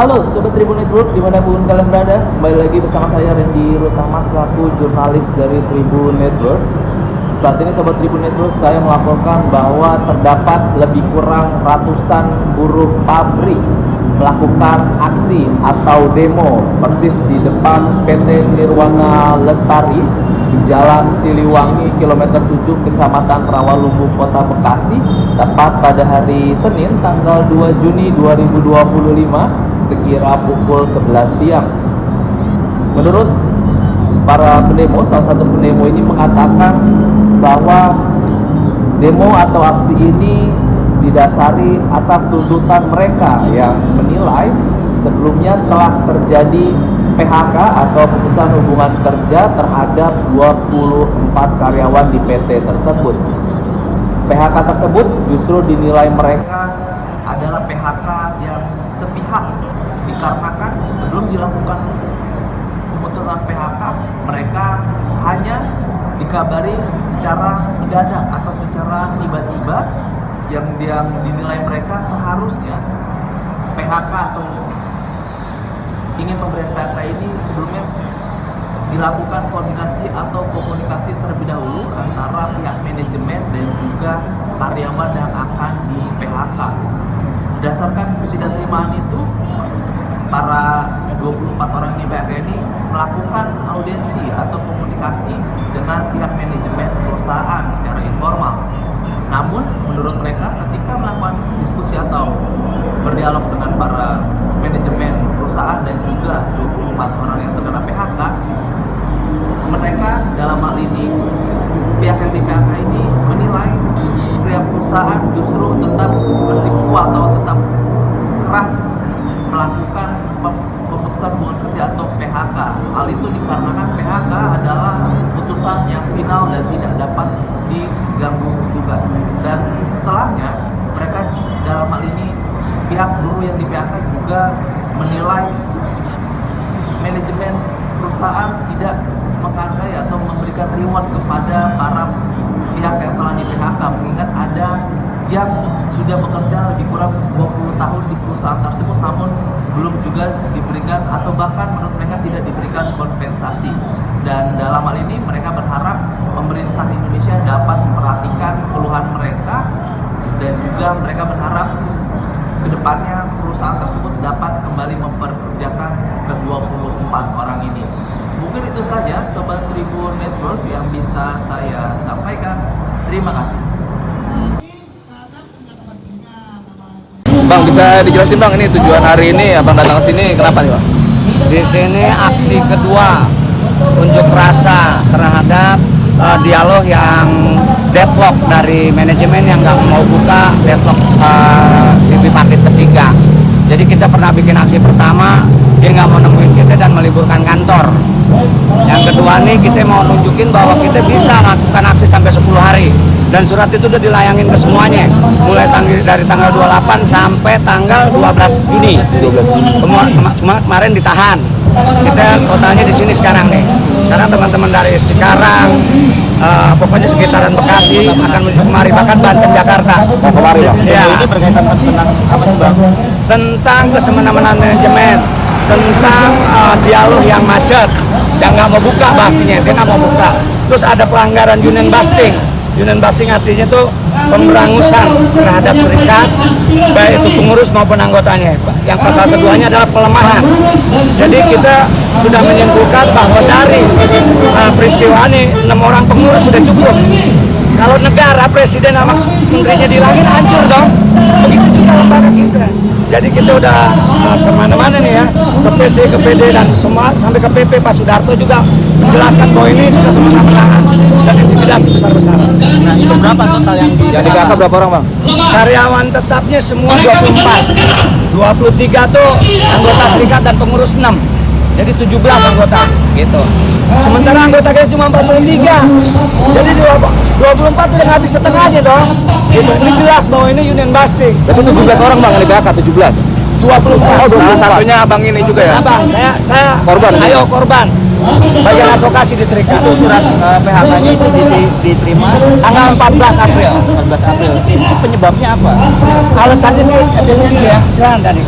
Halo Sobat Tribun Network dimanapun kalian berada, kembali lagi bersama saya Randy Rutama selaku jurnalis dari Tribun Network. Saat ini Sobat Tribun Network, saya melaporkan bahwa terdapat lebih kurang ratusan buruh pabrik melakukan aksi atau demo persis di depan PT Nirwana Lestari di Jalan Siliwangi kilometer 7 Kecamatan Rawalumbu Kota Bekasi, tepat pada hari Senin tanggal 2 Juni 2025 sekira pukul 11 siang. Menurut para pendemo, salah satu pendemo ini mengatakan bahwa demo atau aksi ini didasari atas tuntutan mereka yang menilai sebelumnya telah terjadi PHK atau pemecahan hubungan kerja terhadap 24 karyawan di PT tersebut. PHK tersebut justru dinilai mereka adalah PHK yang sepihak, dikarenakan sebelum dilakukan pemutusan PHK mereka hanya dikabari secara mendadak atau secara tiba-tiba yang dinilai mereka seharusnya PHK atau ingin pemberian PHK ini sebelumnya dilakukan koordinasi atau komunikasi terlebih dahulu antara pihak manajemen dan juga karyawan yang akan di PHK. Berdasarkan ketidakterimaan itu, para 24 orang di PHK ini melakukan audiensi atau komunikasi dengan pihak manajemen perusahaan secara informal. Namun, menurut mereka ketika melakukan diskusi atau berdialog dengan para manajemen perusahaan dan juga 24 orang yang terkena PHK, mereka dalam hal ini, pihak yang di PHK ini menilai pihak perusahaan justru tetap bersikuku atau tetap keras melakukan pemutusan hubungan kerja atau PHK. Hal itu dikarenakan PHK adalah putusan yang final dan tidak dapat diganggu gugat. Dan setelahnya mereka dalam hal ini pihak buruh yang di PHK juga menilai manajemen perusahaan tidak menghargai atau memberikan reward kepada para pihak yang telah di PHK, mengingat ada yang sudah bekerja lebih kurang 20 tahun di perusahaan tersebut namun belum juga diberikan atau bahkan menurut mereka tidak diberikan kompensasi. Dan dalam hal ini mereka berharap pemerintah Indonesia dapat memperhatikan keluhan mereka dan juga mereka berharap kedepannya perusahaan tersebut dapat kembali memperkerjakan ke-24 orang ini. Mungkin itu saja Sobat Tribun Network yang bisa saya sampaikan. Terima kasih. Bang, bisa dijelasin Bang, ini tujuan hari ini Abang datang ke sini kenapa nih Bang? Di sini aksi kedua unjuk rasa terhadap dialog yang deadlock dari manajemen yang nggak mau buka deadlock di bipartit ketiga. Jadi kita pernah bikin aksi pertama, dia nggak mau nemuin kita dan meliburkan kantor. Yang kedua nih kita mau nunjukin bahwa kita bisa lakukan aksi sampai 10 hari. Dan surat itu udah dilayangin ke semuanya, mulai dari tanggal 28 sampai tanggal 12 Juni. Cuma kemarin ditahan. Kita totalnya di sini sekarang nih. Karena teman-teman dari Cikarang, pokoknya sekitaran Bekasi akan menuju kemari, bahkan Banten, Jakarta. Kemari Bang? Ya. Ini berkaitan tentang apa sih Bang? Tentang kesemena-menaan manajemen, tentang dialog yang macet, yang nggak mau buka pastinya, dia nggak mau buka. Terus ada pelanggaran union busting. Union busting artinya tuh pemberangusan terhadap serikat, baik itu pengurus maupun anggotanya. Yang pasal keduanya adalah pelemahan. Jadi kita sudah menyimpulkan bahwa dari peristiwa ini 6 orang pengurus sudah cukup. Kalau negara presiden sama menterinya dihilangin, hancur dong. Begitu juga lembaga kita. Jadi kita udah kemana-mana nih ya, ke PC, ke PD dan semua sampai ke PP. Pak Sudarto juga menjelaskan bahwa ini sudah semena-menaan dan intimidasi besar-besaran. Nah, itu berapa total yang di PHK berapa orang Bang? Karyawan tetapnya semua 24. 23 tuh anggota serikat dan pengurus 6. Jadi 17 anggota gitu. Sementara anggota kita cuma 43. Jadi 24 udah habis setengahnya dong. Gitu. Ini jelas bahwa ini union busting. Berarti 17 orang Bang yang di PHK, 17? 24. Salah satunya Abang ini juga ya? Abang, saya Korban? Ayo korban. Bagian advokasi di serikat. Itu surat PHK-nya itu diterima Tanggal 14 April. 14 April. Itu penyebabnya apa? Alasannya sih efisiensi ya. Silakan tadi.